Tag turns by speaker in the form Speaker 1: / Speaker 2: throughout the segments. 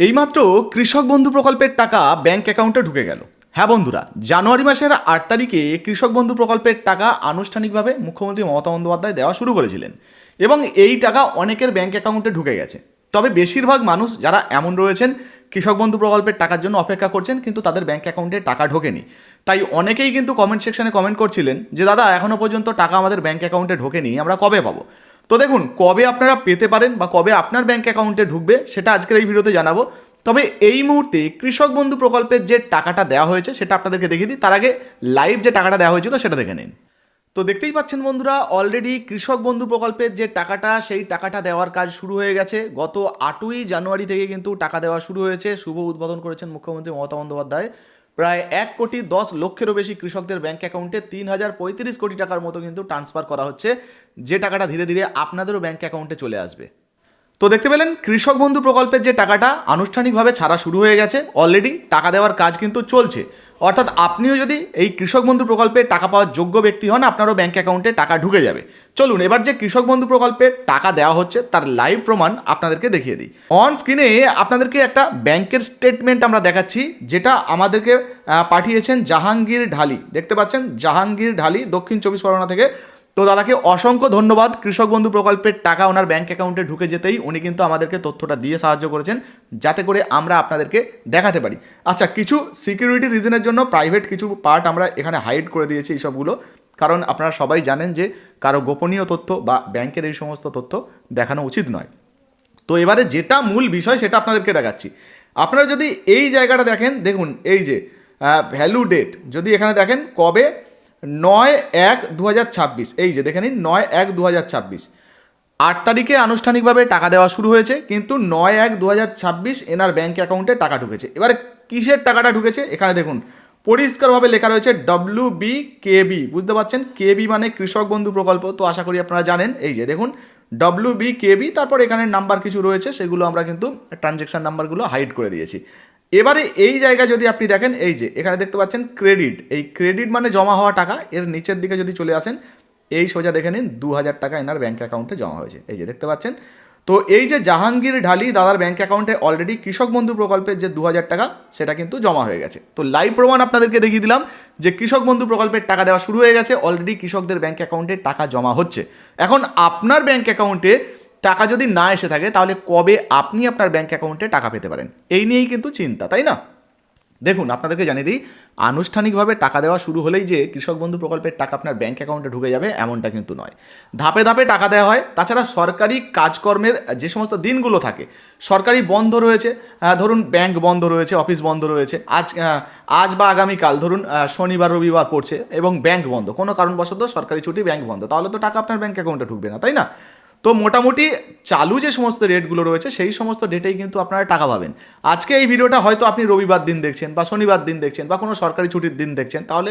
Speaker 1: এইমাত্র কৃষক বন্ধু প্রকল্পের টাকা ব্যাংক অ্যাকাউন্টে ঢুকে গেল। হ্যাঁ বন্ধুরা, জানুয়ারি মাসের 8 তারিখে কৃষক বন্ধু প্রকল্পের টাকা আনুষ্ঠানিকভাবে মুখ্যমন্ত্রী মমতা বন্দ্যোপাধ্যায় দেওয়া শুরু করেছিলেন এবং এই টাকা অনেকের ব্যাংক অ্যাকাউন্টে ঢুকে গেছে। তবে বেশিরভাগ মানুষ যারা এমন রয়েছেন কৃষক বন্ধু প্রকল্পের টাকার জন্য অপেক্ষা করছেন, কিন্তু তাদের ব্যাংক অ্যাকাউন্টে টাকা ঢোকেনি। তাই অনেকেই কিন্তু কমেন্ট সেকশনে কমেন্ট করছিলেন যে দাদা এখনও পর্যন্ত টাকা আমাদের ব্যাংক অ্যাকাউন্টে ঢোকেনি, আমরা কবে পাবো। তো দেখুন, কবে আপনারা পেতে পারেন বা কবে আপনার ব্যাংক অ্যাকাউন্টে ঢুকবে সেটা আজকের এই ভিডিওতে জানাবো। তবে এই মুহূর্তে কৃষক বন্ধু প্রকল্পের যে টাকাটা দেওয়া হয়েছে সেটা আপনাদেরকে দেখিয়ে দিই। তার আগে লাইভ যে টাকাটা দেওয়া হয়েছিল সেটা দেখে নিন। তো দেখতেই পাচ্ছেন বন্ধুরা, অলরেডি কৃষক বন্ধু প্রকল্পের যে টাকাটা সেই টাকাটা দেওয়ার কাজ শুরু হয়ে গেছে। গত 8ই জানুয়ারি থেকে কিন্তু টাকা দেওয়া শুরু হয়েছে। শুভ উদ্বোধন করেছেন মুখ্যমন্ত্রী মমতা বন্দ্যোপাধ্যায়। প্রায় 1,10,00,000-এরও বেশি কৃষকদের ব্যাংক অ্যাকাউন্টে 3,035 কোটি টাকার মতো কিন্তু ট্রান্সফার করা হচ্ছে, যে টাকাটা ধীরে ধীরে আপনাদেরও ব্যাংক অ্যাকাউন্টে চলে আসবে। তো দেখতে পেলেন কৃষক বন্ধু প্রকল্পের যে টাকাটা আনুষ্ঠানিকভাবে ছাড়া শুরু হয়ে গেছে। অলরেডি টাকা দেওয়ার কাজ কিন্তু চলছে। অর্থাৎ আপনিও যদি এই কৃষক বন্ধু প্রকল্পে টাকা পাওয়ার যোগ্য ব্যক্তি হন, আপনারও ব্যাংক অ্যাকাউন্টে টাকা ঢুকে যাবে। চলুন এবার যে কৃষক বন্ধু প্রকল্পে টাকা দেওয়া হচ্ছে তার লাইভ প্রমাণ আপনাদেরকে দেখিয়ে দিই। অন স্ক্রিনে আপনাদেরকে একটা ব্যাংকের স্টেটমেন্ট আমরা দেখাচ্ছি, যেটা আমাদেরকে পাঠিয়েছেন জাহাঙ্গীর ঢালি। দেখতে পাচ্ছেন জাহাঙ্গীর ঢালি, দক্ষিণ 24 পরগনা থেকে। তো দাদাকে অসংখ্য ধন্যবাদ। কৃষক বন্ধু প্রকল্পের টাকা ওনার ব্যাংক অ্যাকাউন্টে ঢুকে যেতেই উনি কিন্তু আমাদেরকে তথ্যটা দিয়ে সাহায্য করেছেন, যাতে করে আমরা আপনাদেরকে দেখাতে পারি। আচ্ছা, কিছু সিকিউরিটি রিজনের জন্য প্রাইভেট কিছু পার্ট আমরা এখানে হাইড করে দিয়েছি এইসবগুলো, কারণ আপনারা সবাই জানেন যে কারো গোপনীয় তথ্য বা ব্যাংকের এই সমস্ত তথ্য দেখানো উচিত নয়। তো এবারে যেটা মূল বিষয় সেটা আপনাদেরকে দেখাচ্ছি। আপনারা যদি এই জায়গাটা দেখেন, দেখুন এই যে ভ্যালু ডেট, যদি এখানে দেখেন কবে 9/1/2026, এই যে দেখে নিন 9/1/2026, 8 তারিখে আনুষ্ঠানিকভাবে টাকা দেওয়া শুরু হয়েছে, কিন্তু 9/1/2026 এনার ব্যাংক অ্যাকাউন্টে টাকা ঢুকেছে। এবারে কিসের টাকাটা ঢুকেছে এখানে দেখুন পরিষ্কারভাবে লেখা রয়েছে WBKB, বুঝতে পারছেন? কেবি মানে কৃষক বন্ধু প্রকল্প, তো আশা করি আপনারা জানেন। এই যে দেখুন WBKB, তারপর এখানে নাম্বার কিছু রয়েছে, সেগুলো আমরা কিন্তু ট্রানজ্যাকশন নাম্বারগুলো হাইড করে দিয়েছি। এবারে এই জায়গায় যদি আপনি দেখেন, এই যে এখানে দেখতে পাচ্ছেন ক্রেডিট, এই ক্রেডিট মানে জমা হওয়া টাকা। এর নিচের দিকে যদি চলে আসেন, এই সোজা দেখে নিন 2,000 টাকা এনার ব্যাংক অ্যাকাউন্টে জমা হয়েছে, এই যে দেখতে পাচ্ছেন। তো এই যে জাহাঙ্গীর ঢালি দাদার ব্যাংক অ্যাকাউন্টে অলরেডি কৃষক বন্ধু প্রকল্পের যে 2,000 টাকা সেটা কিন্তু জমা হয়ে গেছে। তো লাইভ প্রমাণ আপনাদেরকে দেখিয়ে দিলাম যে কৃষক বন্ধু প্রকল্পের টাকা দেওয়া শুরু হয়ে গেছে। অলরেডি কৃষকদের ব্যাংক অ্যাকাউন্টে টাকা জমা হচ্ছে। এখন আপনার ব্যাংক অ্যাকাউন্টে টাকা যদি না এসে থাকে, তাহলে কবে আপনি আপনার ব্যাংক অ্যাকাউন্টে টাকা পেতে পারেন, এই নিয়েই কিন্তু চিন্তা, তাই না? দেখুন আপনাদেরকে জানিয়ে দিই, আনুষ্ঠানিকভাবে টাকা দেওয়া শুরু হলেই যে কৃষক বন্ধু প্রকল্পের টাকা আপনার ব্যাংক অ্যাকাউন্টে ঢুকে যাবে এমনটা কিন্তু নয়। ধাপে ধাপে টাকা দেওয়া হয়। তাছাড়া সরকারি কাজকর্মের যে সমস্ত দিনগুলো থাকে, সরকারি বন্ধ রয়েছে, ধরুন ব্যাংক বন্ধ রয়েছে, অফিস বন্ধ রয়েছে, আজ বা আগামীকাল ধরুন শনিবার রবিবার পড়ছে এবং ব্যাংক বন্ধ, কোনো কারণবশত সরকারি ছুটি, ব্যাংক বন্ধ, তাহলে তো টাকা আপনার ব্যাংক অ্যাকাউন্টে ঢুকবে না, তাই না? তো মোটামুটি চালু যে সমস্ত রেটগুলো রয়েছে সেই সমস্ত ডেটেই কিন্তু আপনারা টাকা পাবেন। আজকে এই ভিডিওটা হয়তো আপনি রবিবার দিন দেখছেন বা শনিবার দিন দেখছেন বা কোনো সরকারি ছুটির দিন দেখছেন, তাহলে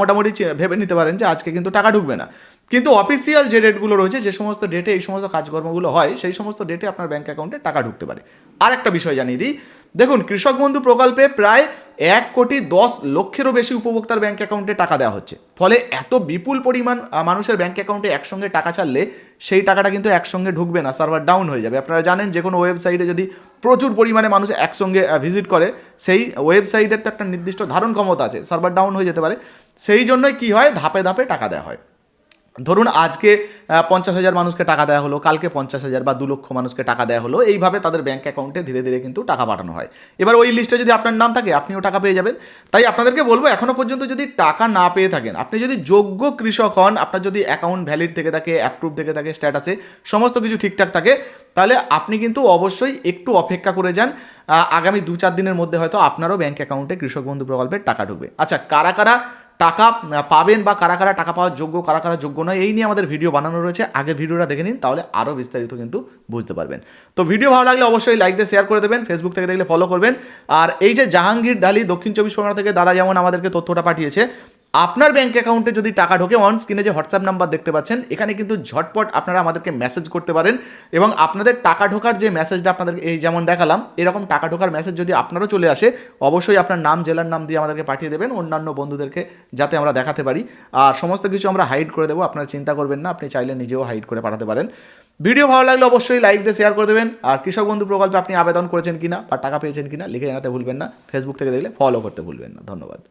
Speaker 1: মোটামুটি ভেবে নিতে পারেন যে আজকে কিন্তু টাকা ঢুকবে না। কিন্তু অফিসিয়াল যে ডেটগুলো রয়েছে, যে সমস্ত ডেটে এই সমস্ত কাজকর্মগুলো হয়, সেই সমস্ত ডেটে আপনার ব্যাংক অ্যাকাউন্টে টাকা ঢুকতে পারে। আর একটা বিষয় জানিয়ে দিই, দেখুন কৃষক বন্ধু প্রকল্পে প্রায় 1,10,00,000-এরও বেশি উপভোক্তার ব্যাংক অ্যাকাউন্টে টাকা দেওয়া হচ্ছে। ফলে এত বিপুল পরিমাণ মানুষের ব্যাংক অ্যাকাউন্টে একসঙ্গে টাকা ছাড়লে সেই টাকাটা কিন্তু একসঙ্গে ঢুকবে না, সার্ভার ডাউন হয়ে যাবে। আপনারা জানেন যে কোনো ওয়েবসাইটে যদি প্রচুর পরিমাণে মানুষ একসঙ্গে ভিজিট করে, সেই ওয়েবসাইটের তো একটা নির্দিষ্ট ধারণ ক্ষমতা আছে, সার্ভার ডাউন হয়ে যেতে পারে। সেই জন্যই কী হয়, ধাপে ধাপে টাকা দেওয়া হয়। ধরুন আজকে 50,000 মানুষকে টাকা দেওয়া হলো, কালকে 50,000 বা 2,00,000 মানুষকে টাকা দেওয়া হলো, এইভাবে তাদের ব্যাংক অ্যাকাউন্টে ধীরে ধীরে কিন্তু টাকা পাঠানো হয়। এবার ওই লিস্টে যদি আপনার নাম থাকে, আপনিও টাকা পেয়ে যাবেন। তাই আপনাদেরকে বলবো, এখনও পর্যন্ত যদি টাকা না পেয়ে থাকেন, আপনি যদি যোগ্য কৃষক হন, আপনার যদি অ্যাকাউন্ট ভ্যালিড থেকে থাকে, অ্যাপ্রুভ থেকে থাকে, স্ট্যাটাসে সমস্ত কিছু ঠিকঠাক থাকে, তাহলে আপনি কিন্তু অবশ্যই একটু অপেক্ষা করে যান। আগামী 2-4 দিনের মধ্যে হয়তো আপনারও ব্যাংক অ্যাকাউন্টে কৃষক বন্ধু প্রকল্পের টাকা ঢুকবে। আচ্ছা, কারা কারা টাকা পাবেন বা কারা কারা টাকা পাওয়ার যোগ্য, কারা কারা যোগ্য নয়, এই নিয়ে আমাদের ভিডিও বানানো রয়েছে। আগের ভিডিওটা দেখে নিন, তাহলে আরও বিস্তারিত কিন্তু বুঝতে পারবেন। তো ভিডিও ভালো লাগলে অবশ্যই লাইক দিয়ে শেয়ার করে দেবেন, ফেসবুক থেকে দেখলে ফলো করবেন। আর এই যে জাহাঙ্গীর ঢালি, দক্ষিণ 24 পরগনা থেকে দাদা যেমন আমাদেরকে তথ্যটা পাঠিয়েছে, আপনার ব্যাঙ্ক অ্যাকাউন্টে যদি টাকা ঢোকে, অন স্ক্রিনে যে হোয়াটসঅ্যাপ নাম্বার দেখতে পাচ্ছেন, এখানে কিন্তু ঝটপট আপনারা আমাদেরকে মেসেজ করতে পারেন এবং আপনাদের টাকা ঢোকার যে মেসেজটা আপনাদের এই যেমন দেখালাম, এরকম টাকা ঢোকার মেসেজ যদি আপনারও চলে আসে, অবশ্যই আপনার নাম, জেলার নাম দিয়ে আমাদেরকে পাঠিয়ে দেবেন অন্যান্য বন্ধুদেরকে, যাতে আমরা দেখাতে পারি। আর সমস্ত কিছু আমরা হাইড করে দেবো, আপনারা চিন্তা করবেন না, আপনি চাইলে নিজেও হাইড করে পাঠাতে পারেন। ভিডিও ভালো লাগলে অবশ্যই লাইক দিয়ে শেয়ার করে দেবেন। আর কৃষক বন্ধু প্রকল্পে আপনি আবেদন করেছেন কিনা বা টাকা পেয়েছেন কিনা লিখে জানাতে ভুলবেন না। ফেসবুক থেকে দেখলে ফলো করতে ভুলবেন না। ধন্যবাদ।